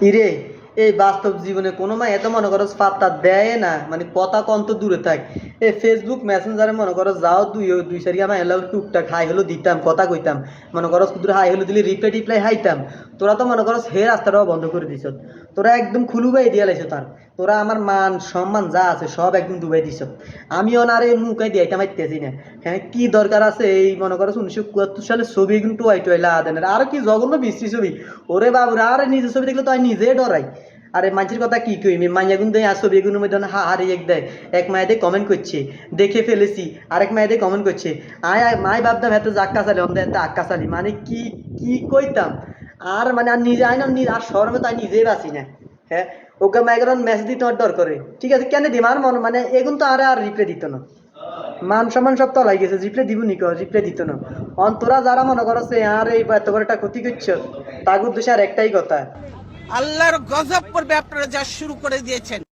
ইরে, এই বাস্তব জীবনে কোনো মা এত মনে করো পাত্তা দেয় না, মানে কথা কন্ত দূরে থাক। এই ফেসবুক মেসেঞ্জারে মনে করো যাও দুই সারি আমার এলাও টুকটাক হাই হলো দিতাম, কথা কইতাম, মনে করো শুধু হাই হলো দিলে রিপ্লাই টিপ্লাই হাইতাম। তোরা তো মনে করো হে রাস্তাটাও বন্ধ করে দিছ, তোরা একদম খুলুবাই দিয়ে লাইছ তার। তোরা আমার মান সম্মান যা আছে সব একদম ডুবাই দিছ। আমিও না রে মুখাই দিয়াইতে মারতেছি না। হ্যাঁ, কি দরকার আছে এই মনে করো 1971 সালের ছবি কিন্তু টুয়াইলা দেন আর কি জঘন্য বিশ্রী ছবি। ওরে বাবুরে, আরে নিজের ছবি দেখলে তো আমি নিজে ডরাই। আরে মানুষের কথা কি কই, মাইয়া গুন দেয় ছবি এগুলোর মধ্যে হা হারে এক দেয়। এক মায়ের দিয়ে কমেন্ট করছে দেখে ফেলেছি, আরেক মায়ের দিয়ে কমেন্ট করছে আয় আয় মাই ভাবতাম এত জাক্কা চালি অন্ধ এত আক্কা চালি, মানে কি কি কইতাম। আর মানে আর নিজে আয় না আর শহরে তো আমি নিজেই বাঁচি না। হ্যাঁ, ওকে মাইগ্রেন মেসেজ দিতে আমার ডর করে, ঠিক আছে কেন দিম আর মন মানে এগুন তো আরে আর রিপ্লাই দিত না। মান সম্মান সব তলাই গেছে, রিপ্লাই দিব নি, রিপ্লাই দিত না। অন্তরা যারা মনে করছে আর এই এত বড় একটা ক্ষতি করছ, তার উদ্দেশ্যে আর একটাই কথা। আল্লাহর গজব করবে আপনারা যা শুরু করে দিয়েছেন।